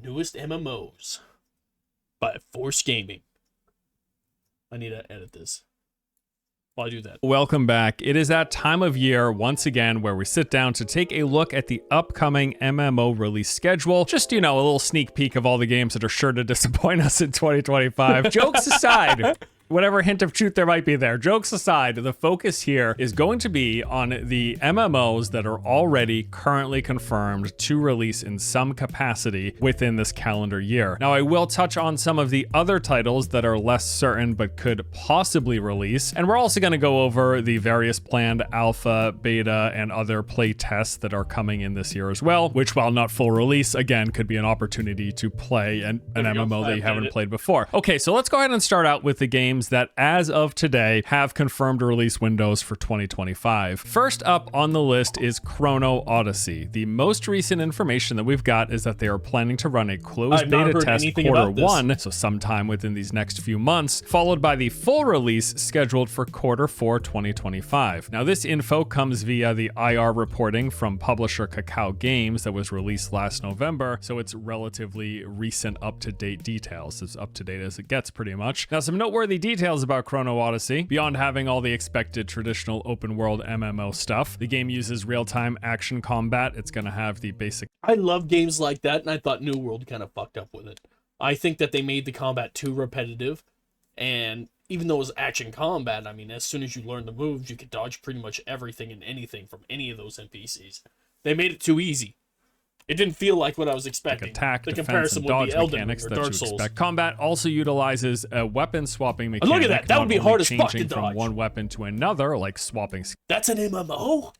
newest MMOs by Force Gaming. I need to edit this while I do that. Welcome back. It is that time of year once again where we sit down to take a look at the upcoming MMO release schedule. Just, a little sneak peek of all the games that are sure to disappoint us in 2025. Jokes aside. Whatever hint of truth there might be there. Jokes aside, the focus here is going to be on the MMOs that are already currently confirmed to release in some capacity within this calendar year. Now, I will touch on some of the other titles that are less certain but could possibly release, and we're also going to go over the various planned alpha, beta, and other play tests that are coming in this year as well, which, while not full release, again, could be an opportunity to play an MMO that you haven't played before. Okay, so let's go ahead and start out with the games that as of today have confirmed release windows for 2025. First up on the list is Chrono Odyssey. The most recent information that we've got is that they are planning to run a closed beta test Q1, so sometime within these next few months, followed by the full release scheduled for Q4 2025. Now, this info comes via the IR reporting from publisher Kakao Games that was released last November, so it's relatively recent up-to-date details, as up-to-date as it gets pretty much. Now, some noteworthy details about Chrono Odyssey. Beyond having all the expected traditional open world MMO stuff, the game uses real-time action combat. It's going to have the basic... I love games like that, and I thought New World kind of fucked up with it. I think that they made the combat too repetitive, and even though it was action combat, I mean, as soon as you learn the moves, you could dodge pretty much everything and anything from any of those NPCs. They made it too easy. It didn't feel like what I was expecting. Like attack, the defense, comparison and dodge would be Elden mechanics Ring or that Dark you Souls. expect. Combat also utilizes a weapon swapping mechanic. Look at that. That would be hard as fuck to changing from dodge. one weapon to another, like swapping That's an MMO?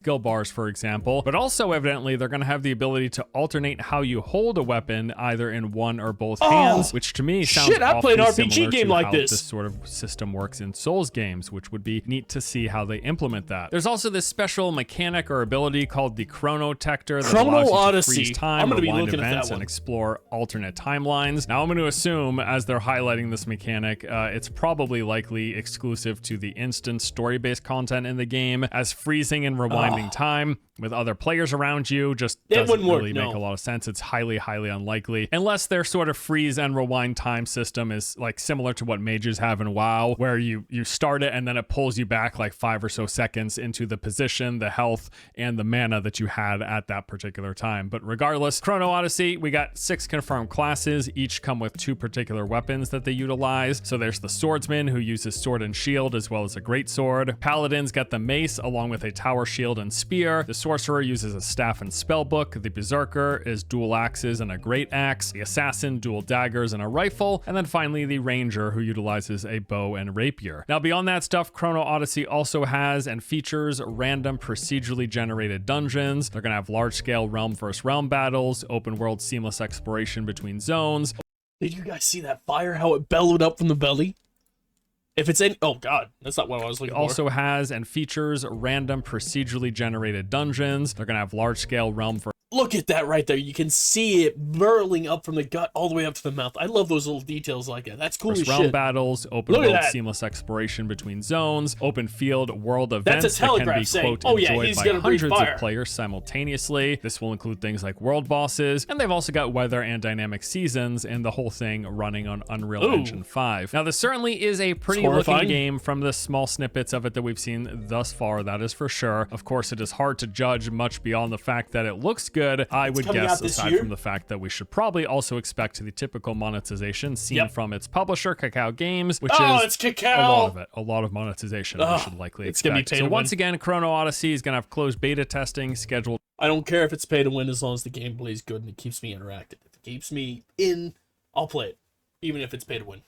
skill bars, for example, but also evidently they're going to have the ability to alternate how you hold a weapon either in one or both hands, which to me sounds I played an awfully RPG similar game to like how this sort of system works in Souls games, which would be neat to see how they implement that. There's also this special mechanic or ability called the Chronotector that allows you to freeze time, rewind events, and explore alternate timelines. Now I'm going to assume, as they're highlighting this mechanic, it's probably likely exclusive to the instant story-based content in the game, as freezing and rewinding time with other players around you just doesn't really make a lot of sense. It's highly, highly unlikely, unless their sort of freeze and rewind time system is like similar to what mages have in WoW, where you start it and then it pulls you back like 5 or so seconds into the position, the health, and the mana that you had at that particular time. But regardless, Chrono Odyssey, we got 6 confirmed classes, each come with 2 particular weapons that they utilize. So there's the swordsman, who uses sword and shield as well as a great sword. Paladin's got the mace along with a tower shield and spear. The sorcerer uses a staff and spellbook. The berserker is dual axes and a great axe. The assassin, dual daggers and a rifle. And then finally the ranger, who utilizes a bow and rapier. Now beyond that stuff, Chrono Odyssey also has and features random procedurally generated dungeons. They're gonna have large-scale realm versus realm battles, open world seamless exploration between zones. Did you guys see that fire, how it bellowed up from the belly? If it's in, oh god, that's not what I was looking for. It also has and features random procedurally generated dungeons. They're gonna have large-scale realm for... Look at that right there. You can see it burling up from the gut all the way up to the mouth. I love those little details like that. That's cool as realm shit. battles, open world seamless exploration between zones, open field world events that can be, quote, enjoyed by hundreds of players simultaneously. This will include things like world bosses, and they've also got weather and dynamic seasons, and the whole thing running on Unreal Engine 5. Now, this certainly is a pretty looking game from the small snippets of it that we've seen thus far, that is for sure. Of course, it is hard to judge much beyond the fact that it looks good. I would guess, aside from the fact that we should probably also expect the typical monetization seen from its publisher, Kakao Games, which is a lot of it. A lot of monetization we should likely expect. So once again, Chrono Odyssey is going to have closed beta testing scheduled. I don't care if it's pay to win as long as the gameplay is good and it keeps me interactive. If it keeps me in, I'll play it, even if it's pay to win.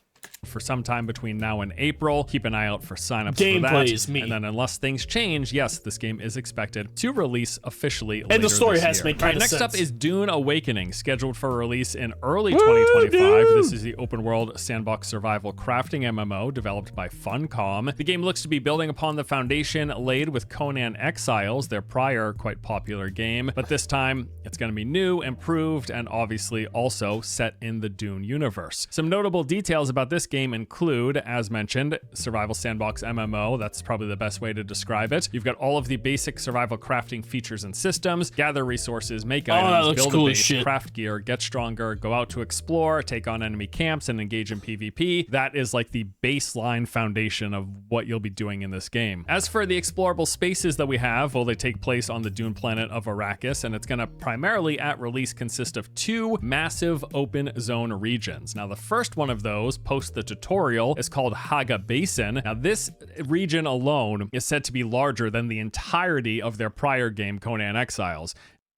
For some time between now and April. Keep an eye out for signups for that. And then unless things change, yes, this game is expected to release officially later this year. And the story has to make kind of sense. Next up is Dune Awakening, scheduled for release in early 2025. This is the open world sandbox survival crafting MMO developed by Funcom. The game looks to be building upon the foundation laid with Conan Exiles, their prior quite popular game, but this time it's going to be new, improved, and obviously also set in the Dune universe. Some notable details about this game include, as mentioned, survival sandbox MMO. That's probably the best way to describe it. You've got all of the basic survival crafting features and systems, gather resources, make items, build a base, craft gear, get stronger, go out to explore, take on enemy camps, and engage in PvP. That is like the baseline foundation of what you'll be doing in this game. As for the explorable spaces that we have, well, they take place on the dune planet of Arrakis, and it's going to primarily at release consist of 2 massive open zone regions. Now, the first one of those, post the tutorial, is called Haga Basin. Now, this region alone is said to be larger than the entirety of their prior game, Conan Exiles.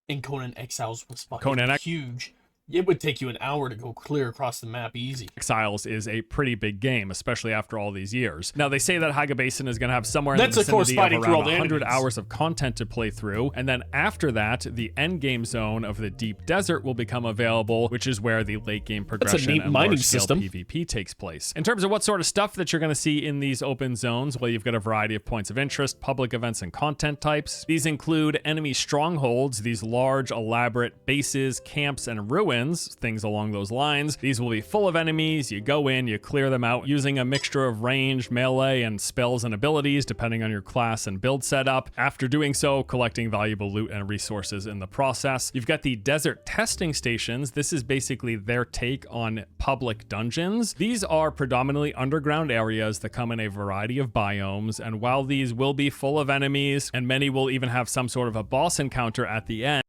And Conan Exiles was fucking huge. It would take you an hour to go clear across the map easy. Exiles is a pretty big game, especially after all these years. Now, they say that Haga Basin is going to have somewhere in the vicinity of around 100 hours of content to play through. And then after that, the end game zone of the Deep Desert will become available, which is where the late game progression and large-scale PvP takes place. In terms of what sort of stuff that you're going to see in these open zones, well, you've got a variety of points of interest, public events, and content types. These include enemy strongholds, these large, elaborate bases, camps, and ruins, things along those lines. These will be full of enemies. You go in, you clear them out using a mixture of range, melee, and spells and abilities, depending on your class and build setup. After doing so, collecting valuable loot and resources in the process. You've got the desert testing stations. This is basically their take on public dungeons. These are predominantly underground areas that come in a variety of biomes, and while these will be full of enemies, and many will even have some sort of a boss encounter at the end,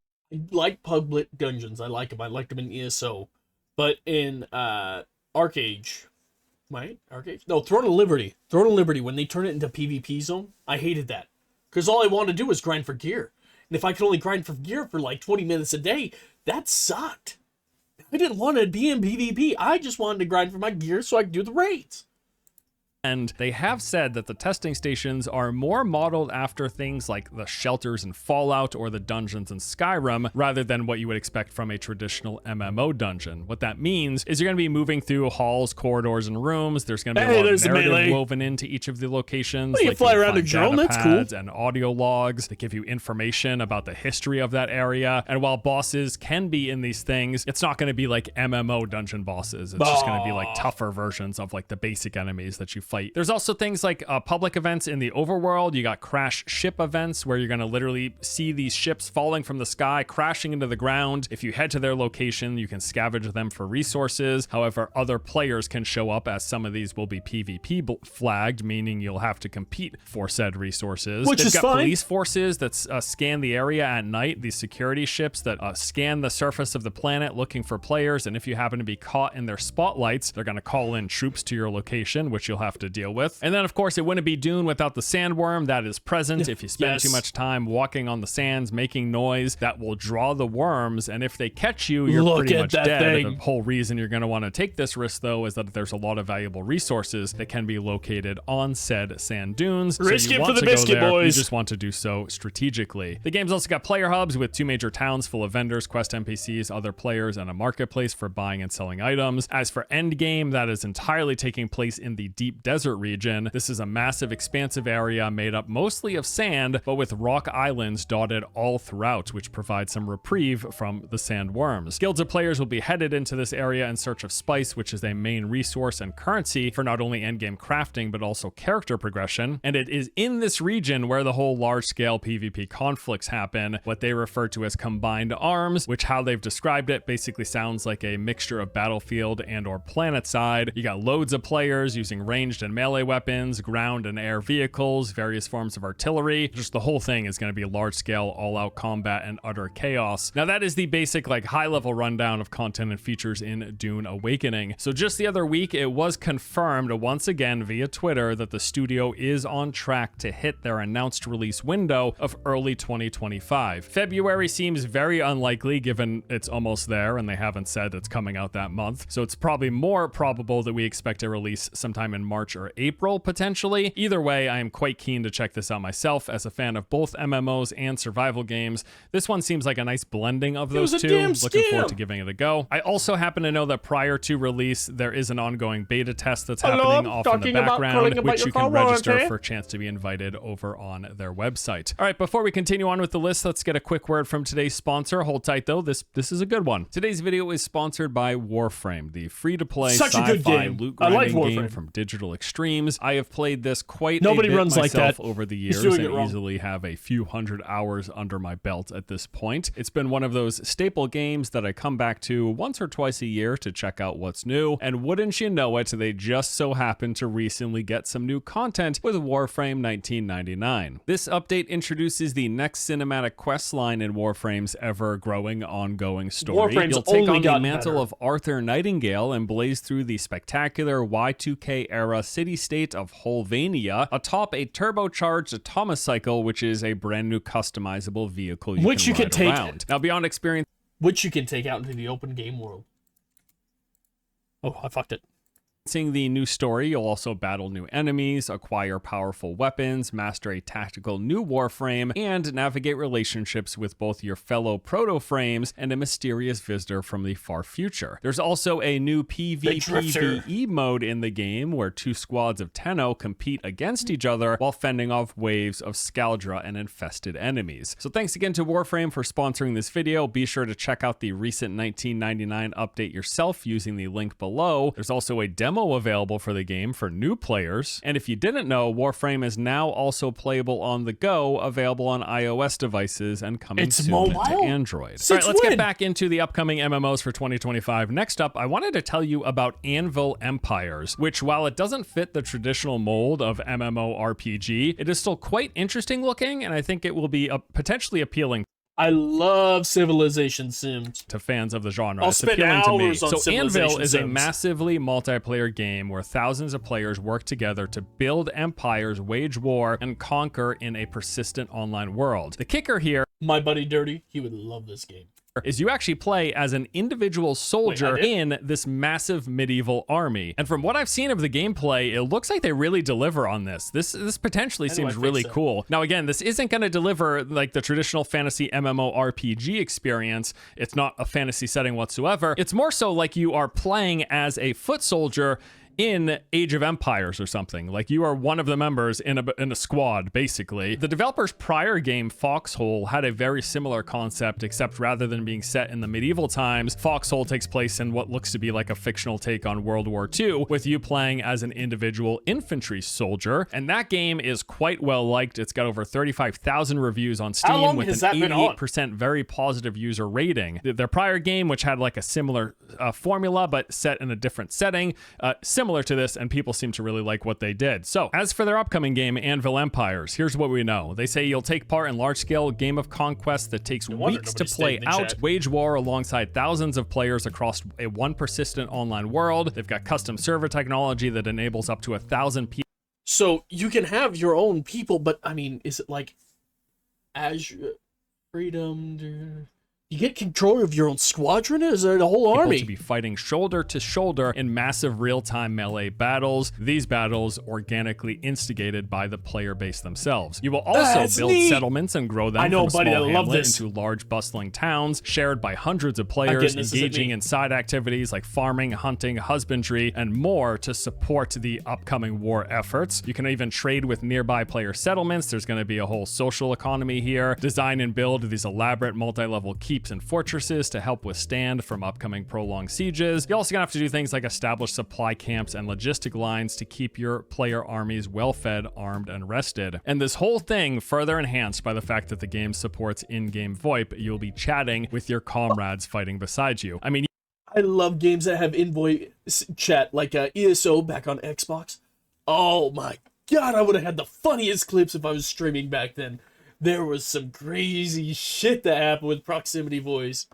like public dungeons. I like them. I liked them in ESO. But in Arcage, right? Arcage? No, Throne of Liberty. Throne of Liberty, when they turn it into PvP zone, I hated that. Because all I wanted to do was grind for gear. And if I could only grind for gear for like 20 minutes a day, that sucked. I didn't want to be in PvP. I just wanted to grind for my gear so I could do the raids. And they have said that the testing stations are more modeled after things like the shelters in Fallout or the dungeons in Skyrim, rather than what you would expect from a traditional MMO dungeon. What that means is you're going to be moving through halls, corridors, and rooms. There's going to be a lot of narrative woven into each of the locations. Well, you fly around a drone, that's cool. And audio logs that give you information about the history of that area. And while bosses can be in these things, it's not going to be like MMO dungeon bosses. It's just going to be like tougher versions of like the basic enemies that you fight. There's also things like public events in the overworld. You got crash ship events where you're going to literally see these ships falling from the sky, crashing into the ground. If you head to their location, you can scavenge them for resources. However, other players can show up, as some of these will be PvP flagged, meaning you'll have to compete for said resources. Which is fine. Police forces that scan the area at night, these security ships that scan the surface of the planet looking for players, and if you happen to be caught in their spotlights, they're going to call in troops to your location, which you'll have to deal with. And then, of course, it wouldn't be Dune without the sandworm that is present. If you spend too much time walking on the sands, making noise, that will draw the worms, and if they catch you, you're pretty much dead. The whole reason you're going to want to take this risk, though, is that there's a lot of valuable resources that can be located on said sand dunes. Risk it for the biscuit, boys. You just want to do so strategically. The game's also got player hubs with 2 major towns full of vendors, quest NPCs, other players, and a marketplace for buying and selling items. As for endgame, that is entirely taking place in the Deep Desert region. This is a massive, expansive area made up mostly of sand, but with rock islands dotted all throughout, which provide some reprieve from the sandworms. Guilds of players will be headed into this area in search of spice, which is a main resource and currency for not only endgame crafting, but also character progression. And it is in this region where the whole large-scale PvP conflicts happen, what they refer to as combined arms, which how they've described it basically sounds like a mixture of battlefield and or planetside. You got loads of players using ranged and melee weapons, ground and air vehicles, various forms of artillery. Just the whole thing is going to be large-scale, all-out combat and utter chaos. Now that is the basic, like, high-level rundown of content and features in Dune Awakening. So just the other week, it was confirmed once again via Twitter that the studio is on track to hit their announced release window of early 2025. February seems very unlikely given it's almost there and they haven't said it's coming out that month. So it's probably more probable that we expect a release sometime in March March or April, potentially. Either way, I am quite keen to check this out myself as a fan of both MMOs and survival games. This one seems like a nice blending of those two. Looking forward to giving it a go. I also happen to know that prior to release, there is an ongoing beta test that's happening off in the background, which you can register for a chance to be invited over on their website. All right, before we continue on with the list, let's get a quick word from today's sponsor. Hold tight though, this is a good one. Today's video is sponsored by Warframe, the free-to-play sci-fi loot grinding game from Digital Extremes. I have played this quite a bit myself over the years and easily have a few hundred hours under my belt at this point. It's been one of those staple games that I come back to once or twice a year to check out what's new, and wouldn't you know it, they just so happen to recently get some new content with Warframe 1999. This update introduces the next cinematic quest line in Warframe's ever-growing ongoing story. You'll take on the mantle of Arthur Nightingale and blaze through the spectacular Y2K-era city-state of Holvania atop a turbocharged Atomocycle, which is a brand new customizable vehicle you can ride around. Now, beyond experience, which you can take out into the open game world. Oh, I fucked it. Seeing the new story, you'll also battle new enemies, acquire powerful weapons, master a tactical new warframe, and navigate relationships with both your fellow proto-frames and a mysterious visitor from the far future. There's also a new PvPvE mode in the game where two squads of Tenno compete against each other while fending off waves of Scaldra and infested enemies. So thanks again to Warframe for sponsoring this video. Be sure to check out the recent 1999 update yourself using the link below. There's also a demo available for the game for new players. And if you didn't know, Warframe is now also playable on the go, available on iOS devices and coming soon to Android. All right, let's get back into the upcoming MMOs for 2025. Next up, I wanted to tell you about Anvil Empires, which, while it doesn't fit the traditional mold of MMORPG, it is still quite interesting looking, and I think it will be potentially appealing. I love Civilization Sims. To fans of the genre. It's appealing to me. So Anvil is a massively multiplayer game where thousands of players work together to build empires, wage war, and conquer in a persistent online world. The kicker here, my buddy Dirty, he would love this game, is you actually play as an individual soldier in this massive medieval army. And from what I've seen of the gameplay, it looks like they really deliver on this. This potentially seems really cool. Now, again, this isn't going to deliver like the traditional fantasy MMORPG experience. It's not a fantasy setting whatsoever. It's more so like you are playing as a foot soldier in Age of Empires or something. Like you are one of the members in a squad, basically. The developer's prior game, Foxhole, had a very similar concept, except rather than being set in the medieval times, Foxhole takes place in what looks to be like a fictional take on World War II, with you playing as an individual infantry soldier. And that game is quite well liked. It's got over 35,000 reviews on Steam with an 88% very positive user rating. Their prior game, which had like a similar formula, but set in a different setting, similar to this, and people seem to really like what they did. So, as for their upcoming game, Anvil Empires, here's what we know. They say you'll take part in large-scale game of conquest that takes weeks to play out, wage war alongside thousands of players across one persistent online world. They've got custom server technology that enables up to 1,000 people. So, you can have your own people, but, I mean, is it like Azure Freedom? You get control of your own squadron? Is there a whole army? To be fighting shoulder to shoulder in massive real-time melee battles. These battles organically instigated by the player base themselves. You will also build settlements and grow them from a small hamlet into large bustling towns shared by hundreds of players, engaging in side activities like farming, hunting, husbandry, and more to support the upcoming war efforts. You can even trade with nearby player settlements. There's going to be a whole social economy here. Design and build these elaborate multi-level keeps and fortresses to help withstand from upcoming prolonged sieges. You're also gonna have to do things like establish supply camps and logistic lines to keep your player armies well-fed, armed, and rested. And this whole thing further enhanced by the fact that the game supports in-game VoIP. You'll be chatting with your comrades fighting beside you. I mean, I love games that have in-voice chat, like ESO back on Xbox. Oh my god, I would have had the funniest clips if I was streaming back then. There was some crazy shit that happened with proximity voice.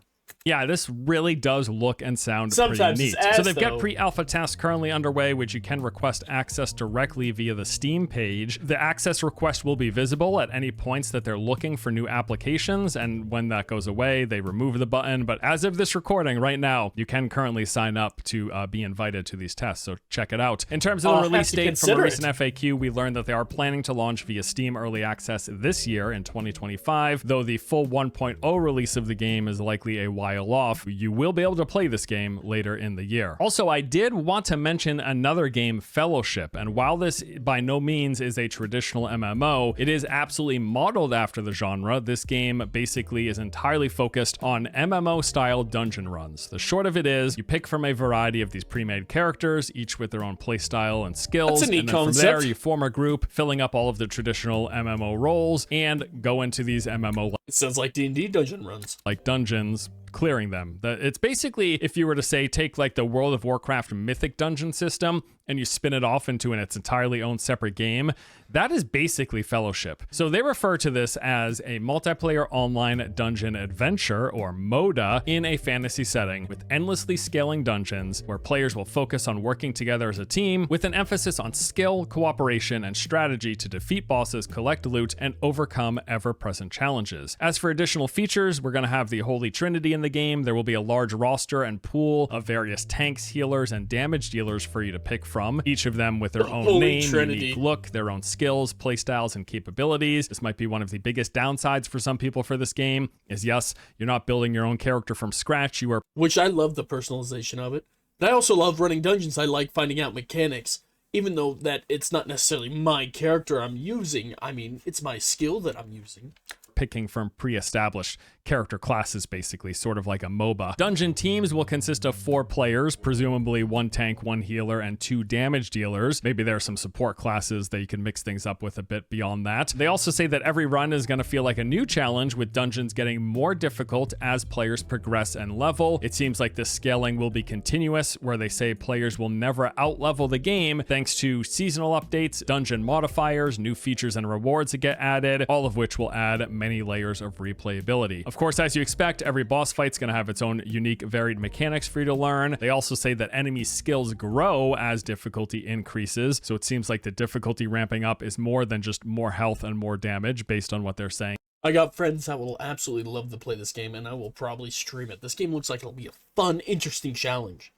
Yeah, this really does look and sound Sometimes pretty it's neat. ass, So they've got though. pre-alpha tests currently underway, which you can request access directly via the Steam page. The access request will be visible at any points that they're looking for new applications, and when that goes away, they remove the button. But as of this recording right now, you can currently sign up to be invited to these tests, so check it out. In terms of the I'll release have to date from a consider recent it. FAQ, we learned that they are planning to launch via Steam Early Access this year in 2025, though the full 1.0 release of the game is likely a while off. You will be able to play this game later in the year. Also, I did want to mention another game, Fellowship, and while this by no means is a traditional MMO, it is absolutely modeled after the genre. This game basically is entirely focused on MMO-style dungeon runs. The short of it is, you pick from a variety of these pre-made characters, each with their own playstyle and skills, That's a neat and then from concept. there you form a group, filling up all of the traditional MMO roles, and go into these MMO It sounds like D&D dungeon runs. like dungeons, clearing them. It's basically, if you were to say, take like the World of Warcraft Mythic dungeon system and you spin it off into its entirely own separate game, that is basically Fellowship. So they refer to this as a multiplayer online dungeon adventure, or MODA, in a fantasy setting with endlessly scaling dungeons where players will focus on working together as a team with an emphasis on skill, cooperation, and strategy to defeat bosses, collect loot, and overcome ever-present challenges. As for additional features, we're going to have the Holy Trinity in the game. There will be a large roster and pool of various tanks, healers, and damage dealers for you to pick from, each of them with their own Holy name, Trinity. unique look, their own skills, playstyles, and capabilities. This might be one of the biggest downsides for some people for this game, is yes, you're not building your own character from scratch, you are Which I love the personalization of it. But I also love running dungeons. I like finding out mechanics. Even though that it's not necessarily my character I'm using. I mean, it's my skill that I'm using. picking from pre-established character classes, basically, sort of like a MOBA. Dungeon teams will consist of 4 players, presumably 1 tank, 1 healer, and 2 damage dealers. Maybe there are some support classes that you can mix things up with a bit beyond that. They also say that every run is going to feel like a new challenge, with dungeons getting more difficult as players progress and level. It seems like this scaling will be continuous, where they say players will never outlevel the game thanks to seasonal updates, dungeon modifiers, new features and rewards that get added, all of which will add many layers of replayability. Of course, as you expect, every boss fight's going to have its own unique, varied mechanics for you to learn. They also say that enemy skills grow as difficulty increases, so it seems like the difficulty ramping up is more than just more health and more damage, based on what they're saying. I got friends that will absolutely love to play this game, and I will probably stream it. This game looks like it'll be a fun, interesting challenge.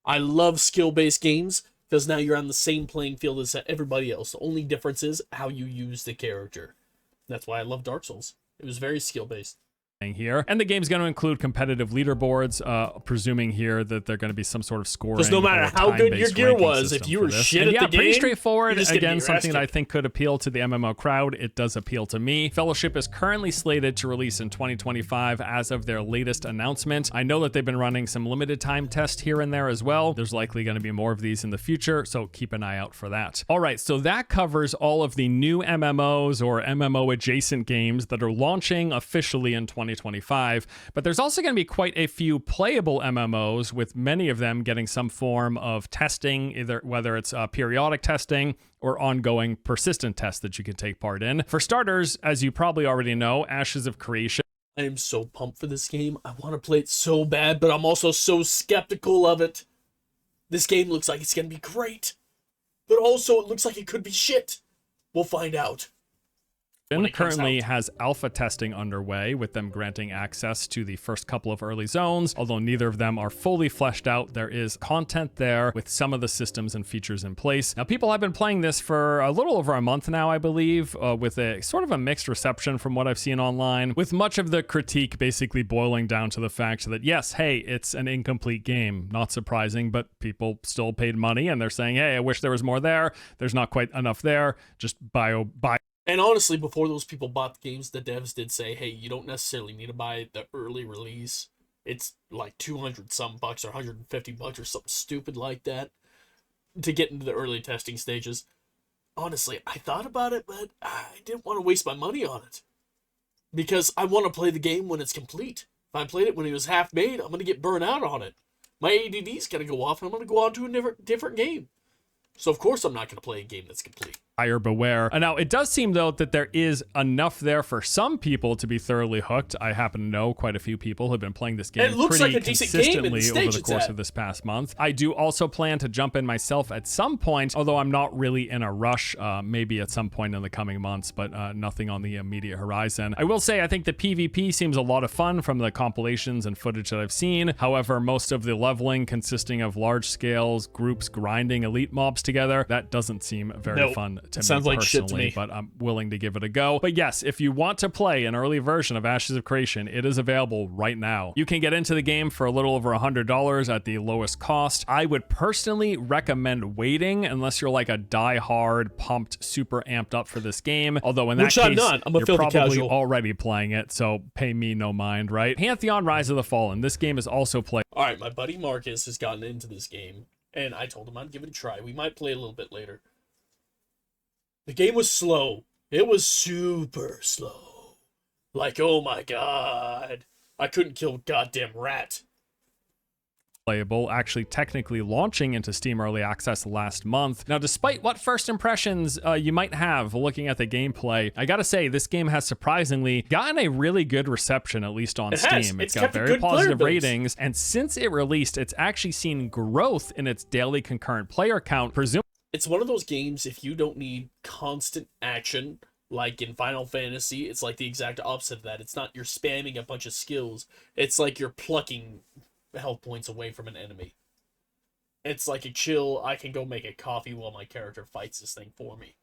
I love skill-based games, because now you're on the same playing field as everybody else. The only difference is how you use the character. That's why I love Dark Souls. It was very skill-based. Here. And the game's going to include competitive leaderboards, presuming here that they're going to be some sort of scoring. Because no matter or how good your time-based gear ranking was, if system you for were this. shit And at yeah, the pretty game, straightforward. you're just getting Again, something that I arrested. think could appeal to the MMO crowd. It does appeal to me. Fellowship is currently slated to release in 2025 as of their latest announcement. I know that they've been running some limited time tests here and there as well. There's likely going to be more of these in the future, so keep an eye out for that. All right, so that covers all of the new MMOs or MMO adjacent games that are launching officially in 2025. But there's also going to be quite a few playable MMOs, with many of them getting some form of testing, either whether it's periodic testing or ongoing persistent tests that you can take part in. For starters, as you probably already know, Ashes of Creation I am so pumped for this game. I want to play it so bad, but I'm also so skeptical of it. This game looks like it's going to be great, but also it looks like it could be shit. We'll find out. when it comes currently out. has alpha testing underway, with them granting access to the first couple of early zones. Although neither of them are fully fleshed out, there is content there with some of the systems and features in place. Now, people have been playing this for a little over a month now, I believe, with a sort of a mixed reception from what I've seen online, with much of the critique basically boiling down to the fact that, yes, hey, it's an incomplete game. Not surprising, but people still paid money, and they're saying, hey, I wish there was more there. There's not quite enough there. Just buy. And honestly, before those people bought the games, the devs did say, hey, you don't necessarily need to buy the early release. It's like 200 some bucks or 150 bucks or something stupid like that to get into the early testing stages. Honestly, I thought about it, but I didn't want to waste my money on it. Because I want to play the game when it's complete. If I played it when it was half made, I'm going to get burnt out on it. My ADD's going to go off and I'm going to go on to a different game. So of course I'm not going to play a game that's complete. buyer beware. And now it does seem though that there is enough there for some people to be thoroughly hooked. I happen to know quite a few people who have been playing this game pretty consistently over the course of this past month. I do also plan to jump in myself at some point, although I'm not really in a rush, maybe at some point in the coming months, but nothing on the immediate horizon. I will say I think the PvP seems a lot of fun from the compilations and footage that I've seen. However, most of the leveling consisting of large scales, groups grinding elite mobs together, that doesn't seem very fun to me like personally, shit to me. but I'm willing to give it a go. But yes, if you want to play an early version of Ashes of Creation, it is available right now. You can get into the game for a little over $100 at the lowest cost. I would personally recommend waiting unless you're like a die-hard, pumped, super amped up for this game. Although in that case, I'm a you're probably casual. already playing it, so pay me no mind, right? Pantheon Rise of the Fallen. This game is also played. All right, my buddy Marcus has gotten into this game, and I told him I'd give it a try. We might play a little bit later. The game was slow. It was super slow. Like, oh my god. I couldn't kill a goddamn rat. Playable, actually technically launching into Steam Early Access last month. Now, despite what first impressions you might have looking at the gameplay, I gotta say, this game has surprisingly gotten a really good reception, at least on Steam. It's got very positive ratings, and since it released, it's actually seen growth in its daily concurrent player count, presumably. It's one of those games, if you don't need constant action, like in Final Fantasy, it's like the exact opposite of that. It's not you're spamming a bunch of skills. It's like you're plucking health points away from an enemy. It's like a chill, I can go make a coffee while my character fights this thing for me.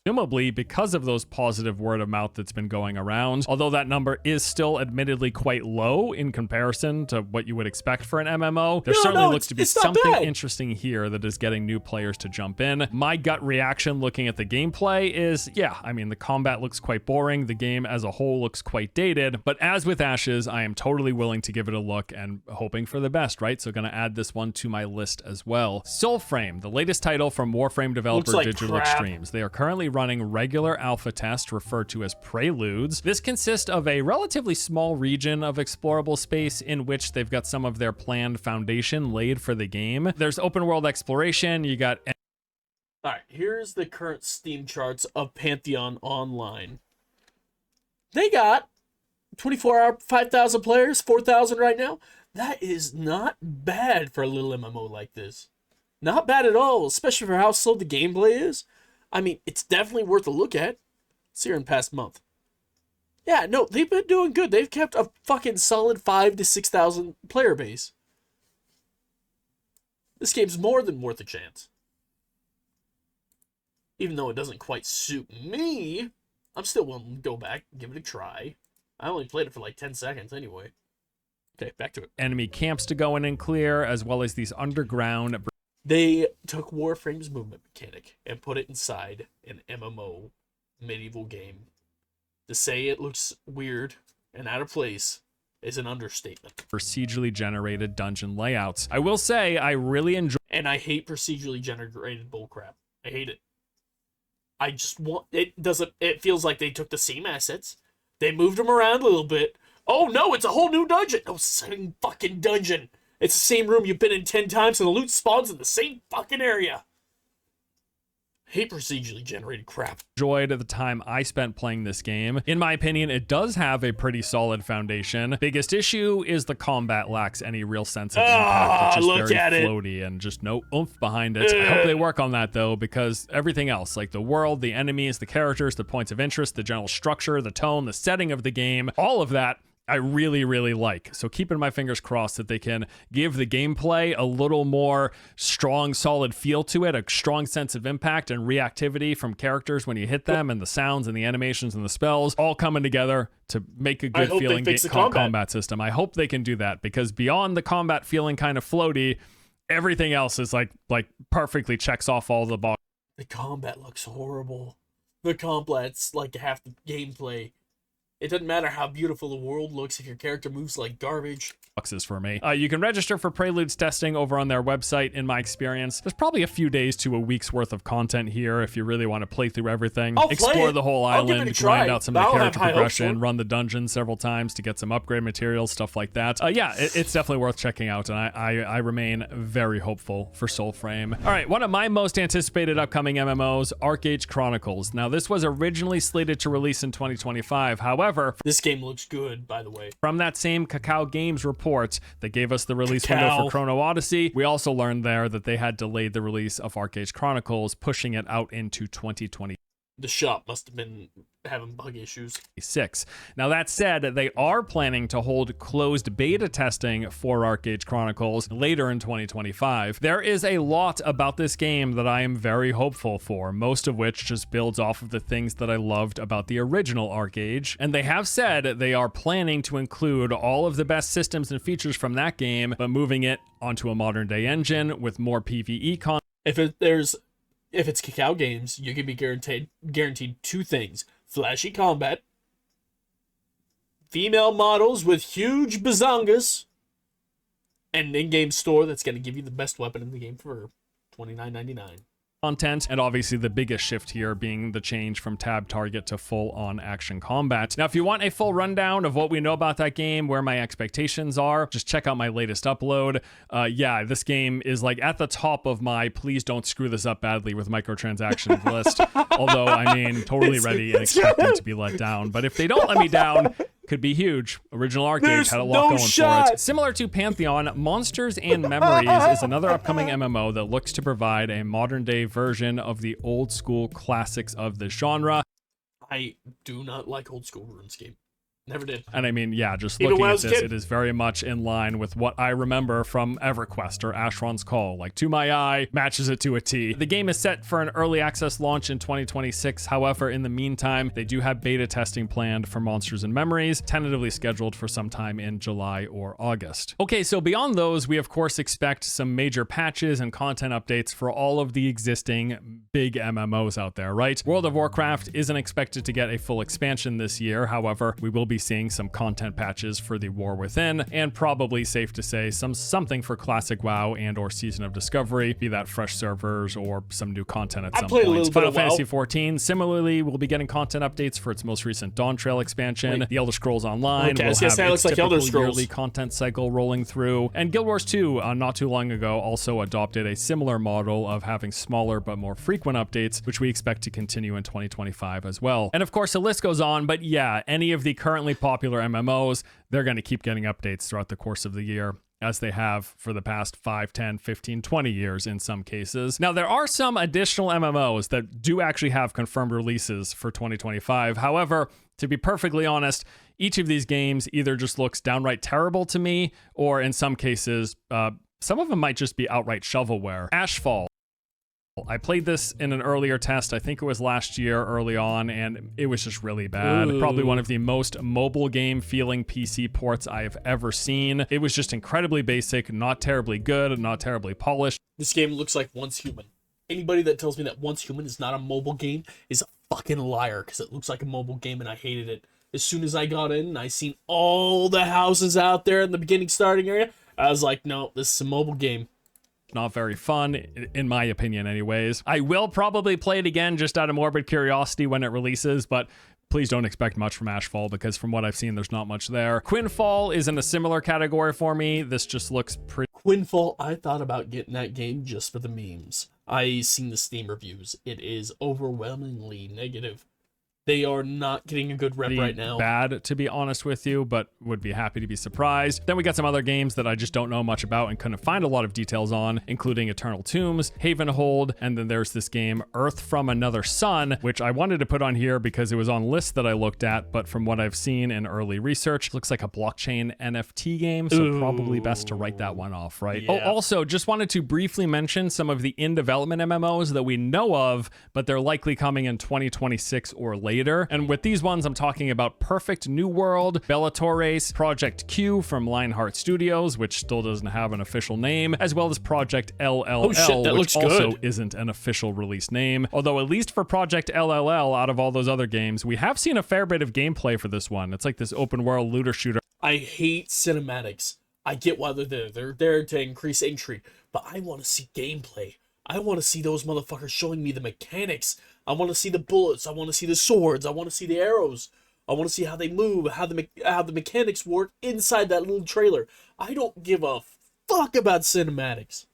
Presumably because of those positive word of mouth that's been going around, although that number is still admittedly quite low in comparison to what you would expect for an MMO. There certainly looks to be something interesting here that is getting new players to jump in. My gut reaction looking at the gameplay is, yeah, I mean, the combat looks quite boring. The game as a whole looks quite dated, but as with Ashes, I am totally willing to give it a look and hoping for the best, right? So gonna add this one to my list as well. Soulframe, the latest title from Warframe developer Digital Extremes. They are currently running regular alpha tests referred to as preludes. This consists of a relatively small region of explorable space in which they've got some of their planned foundation laid for the game. There's open world exploration, you got... Alright, here's the current Steam charts of Pantheon Online. They got 24-hour, 5,000 players, 4,000 right now. That is not bad for a little MMO like this. Not bad at all, especially for how slow the gameplay is. I mean, it's definitely worth a look at. It's here in the past month. Yeah, no, they've been doing good. They've kept a fucking solid 5,000 to 6,000 player base. This game's more than worth a chance. Even though it doesn't quite suit me, I'm still willing to go back and give it a try. I only played it for like 10 seconds anyway. Okay, back to it. Enemy camps to go in and clear, as well as these underground... They took Warframe's movement mechanic and put it inside an MMO medieval game. To say it looks weird and out of place is an understatement. Procedurally generated dungeon layouts. I will say, I really enjoy... And I hate procedurally generated bullcrap. I hate it. I just want... It feels like they took the same assets. They moved them around a little bit. Oh no, it's a whole new dungeon! No, same fucking dungeon! It's the same room you've been in 10 times and the loot spawns in the same fucking area. Hate procedurally generated crap. Enjoyed at the time I spent playing this game. In my opinion, it does have a pretty solid foundation. Biggest issue is the combat lacks any real sense of impact. It's just very floaty and just no oomph behind it. I hope they work on that though, because everything else, like the world, the enemies, the characters, the points of interest, the general structure, the tone, the setting of the game, all of that I really, really like. So keeping my fingers crossed that they can give the gameplay a little more strong, solid feel to it, a strong sense of impact and reactivity from characters when you hit them, and the sounds and the animations and the spells all coming together to make a good feeling combat system. I hope they can do that, because beyond the combat feeling kind of floaty, everything else is like perfectly checks off all the boxes. The combat looks horrible. The combat's like half the gameplay. It doesn't matter how beautiful the world looks if your character moves like garbage. Boxes for me. You can register for Prelude's testing over on their website. In my experience, there's probably a few days to a week's worth of content here if you really want to play through everything. I'll Explore play it. the whole I'll give it a island, try. grind out some of I'll the have character high hopes for progression, it. run the dungeons several times to get some upgrade materials, stuff like that. It's definitely worth checking out, and I remain very hopeful for Soulframe. All right, one of my most anticipated upcoming MMOs, ArcAge Chronicles. Now, this was originally slated to release in 2025. However, This game looks good, by the way. from that same Kakao Games report that gave us the release window Kakao. for Chrono Odyssey, we also learned there that they had delayed the release of ArcAge Chronicles, pushing it out into 2026. The shop must have been having bug issues. Now, that said, they are planning to hold closed beta testing for ArcAge Chronicles later in 2025. There is a lot about this game that I am very hopeful for, most of which just builds off of the things that I loved about the original ArcAge. And they have said they are planning to include all of the best systems and features from that game, but moving it onto a modern day engine with more PvE content. If it's Kakao Games, you can be guaranteed two things: flashy combat, female models with huge bazongas, and an in-game store that's going to give you the best weapon in the game for $29.99. Content, and obviously the biggest shift here being the change from tab target to full-on action combat. Now, if you want a full rundown of what we know about that game, where my expectations are, just check out my latest upload. This game is like at the top of my please don't screw this up badly with microtransactions list. Although, I mean, totally ready and expecting to be let down. But if they don't let me down, could be huge. Original ArcAge There's had a lot no going for shot. it. Similar to Pantheon, Monsters and Memories is another upcoming MMO that looks to provide a modern-day version of the old-school classics of the genre. I do not like old school RuneScape. Never did. And I mean, just Even looking when I at was a this, kid. it is very much in line with what I remember from EverQuest or Ashron's Call. Like, to my eye, matches it to a T. The game is set for an early access launch in 2026. However, in the meantime, they do have beta testing planned for Monsters and Memories, tentatively scheduled for sometime in July or August. Okay, so beyond those, we of course expect some major patches and content updates for all of the existing big MMOs out there, right? World of Warcraft isn't expected to get a full expansion this year. However, we will be seeing some content patches for the War Within, and probably safe to say something for Classic WoW and or Season of Discovery, be that fresh servers or some new content at some played a point. little bit Final of WoW. Fantasy 14 similarly will be getting content updates for its most recent Dawn Trail expansion. Wait. The Elder Scrolls Online Okay, I will was gonna have say, it its looks like typical Elder Scrolls. yearly content cycle rolling through, and Guild Wars 2 not too long ago also adopted a similar model of having smaller but more frequent updates, which we expect to continue in 2025 as well. And of course the list goes on, but any of the currently popular MMOs, they're going to keep getting updates throughout the course of the year, as they have for the past 5, 10, 15, 20 years in some cases. Now, there are some additional MMOs that do actually have confirmed releases for 2025. However, to be perfectly honest, each of these games either just looks downright terrible to me, or in some cases, some of them might just be outright shovelware. Ashfall. I played this in an earlier test, I think it was last year early on, and it was just really bad. Ooh. Probably one of the most mobile game feeling PC ports I have ever seen. It was just incredibly basic, not terribly good, not terribly polished. This game looks like Once Human. Anybody that tells me that Once Human is not a mobile game is a fucking liar, because it looks like a mobile game and I hated it. As soon as I got in and I seen all the houses out there in the beginning starting area, I was like, no, this is a mobile game. Not very fun, in my opinion anyways. I will probably play it again just out of morbid curiosity when it releases, but please don't expect much from Ashfall, because from what I've seen, there's not much there. Quinfall is in a similar category for me. This just looks pretty Quinfall, I thought about getting that game just for the memes. I seen the Steam reviews. It is overwhelmingly negative. They are not getting a good rep right now. bad, to be honest with you, but would be happy to be surprised. Then we got some other games that I just don't know much about and couldn't find a lot of details on, including Eternal Tombs, Havenhold, and then there's this game Earth from Another Sun, which I wanted to put on here because it was on lists that I looked at, but from what I've seen in early research, looks like a blockchain NFT game, so probably best to write that one off, right? Yeah. Oh, also, just wanted to briefly mention some of the in-development MMOs that we know of, but they're likely coming in 2026 or later. later. And with these ones, I'm talking about Perfect New World, Bellatores, Project Q from Lionheart Studios, which still doesn't have an official name, as well as Project LLL, Oh shit, that which looks also good. isn't an official release name. Although at least for Project LLL, out of all those other games, we have seen a fair bit of gameplay for this one. It's like this open world looter shooter. I hate cinematics. I get why they're there. They're there to increase intrigue, but I want to see gameplay. I want to see those motherfuckers showing me the mechanics. I want to see the bullets. I want to see the swords. I want to see the arrows. I want to see how they move, how the mechanics work inside that little trailer. I don't give a fuck about cinematics.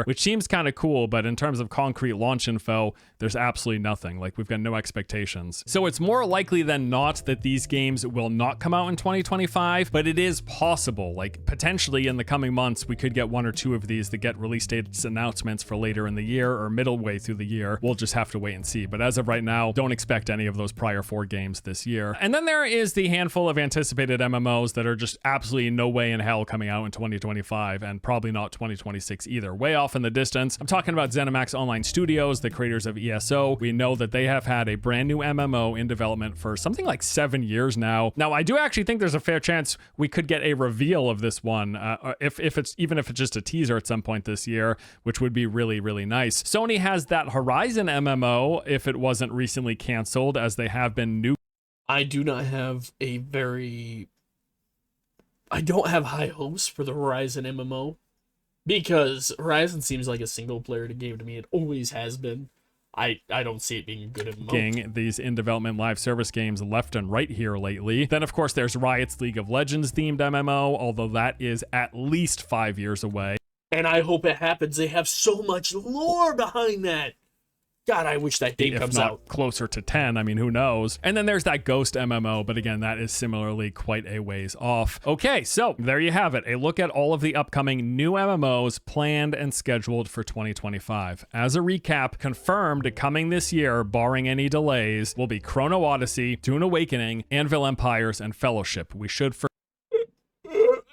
Which seems kind of cool, but in terms of concrete launch info, there's absolutely nothing. Like, we've got no expectations. So it's more likely than not that these games will not come out in 2025, but it is possible. Like, potentially in the coming months, we could get one or two of these that get release dates announcements for later in the year or middle way through the year. We'll just have to wait and see. But as of right now, don't expect any of those prior 4 games this year. And then there is the handful of anticipated MMOs that are just absolutely no way in hell coming out in 2025, and probably not 2026 either. Way off in the distance. I'm talking about ZeniMax Online Studios, the creators of ESO. We know that they have had a brand new MMO in development for something like 7 years now. Now, I do actually think there's a fair chance we could get a reveal of this one, if it's just a teaser at some point this year, which would be really, really nice. Sony has that Horizon MMO, if it wasn't recently canceled, as they have been new. I do not have I don't have high hopes for the Horizon MMO. Because Horizon seems like a single-player game to me. It always has been. I don't see it being a good MMO. These in-development live service games left and right here lately. Then, of course, there's Riot's League of Legends themed MMO, although that is at least 5 years away. And I hope it happens. They have so much lore behind that. God, I wish that game comes out closer to 10. I mean, who knows? And then there's that Ghost MMO, but again, that is similarly quite a ways off. Okay, so there you have it. A look at all of the upcoming new MMOs planned and scheduled for 2025. As a recap, confirmed coming this year, barring any delays, will be Chrono Odyssey, Dune Awakening, Anvil Empires, and Fellowship. We should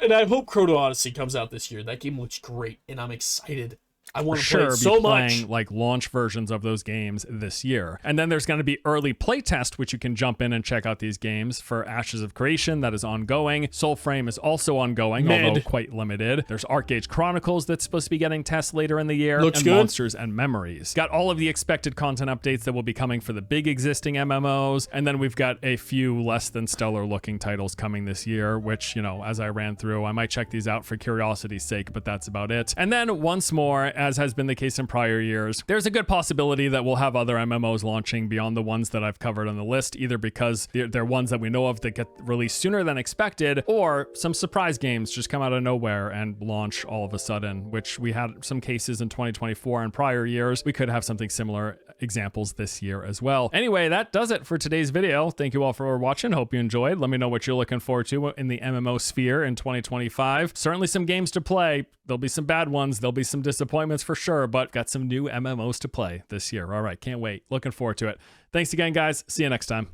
and I hope Chrono Odyssey comes out this year. That game looks great, and I'm excited. I want to sure play it so much. Like launch versions of those games this year. And then there's going to be early playtest, which you can jump in and check out these games for Ashes of Creation. That is ongoing. Soulframe is also ongoing, although quite limited. There's ArcAge Chronicles that's supposed to be getting tests later in the year. Looks and good. Monsters and Memories. Got all of the expected content updates that will be coming for the big existing MMOs. And then we've got a few less than stellar looking titles coming this year, which, you know, as I ran through, I might check these out for curiosity's sake, but that's about it. And then once more, as has been the case in prior years, there's a good possibility that we'll have other MMOs launching beyond the ones that I've covered on the list, either because they're ones that we know of that get released sooner than expected, or some surprise games just come out of nowhere and launch all of a sudden, which we had some cases in 2024 and prior years. We could have something similar examples this year as well. Anyway, that does it for today's video. Thank you all for watching. Hope you enjoyed. Let me know what you're looking forward to in the MMO sphere in 2025. Certainly some games to play. There'll be some bad ones. There'll be some disappointments for sure, but got some new MMOs to play this year. All right, can't wait. Looking forward to it. Thanks again, guys. See you next time.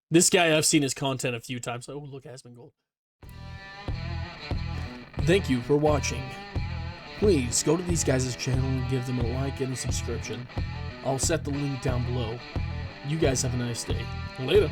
This guy, I've seen his content a few times. Oh, look, Aspen Gold. Thank you for watching. Please go to these guys' channel and give them a like and a subscription. I'll set the link down below. You guys have a nice day. Later.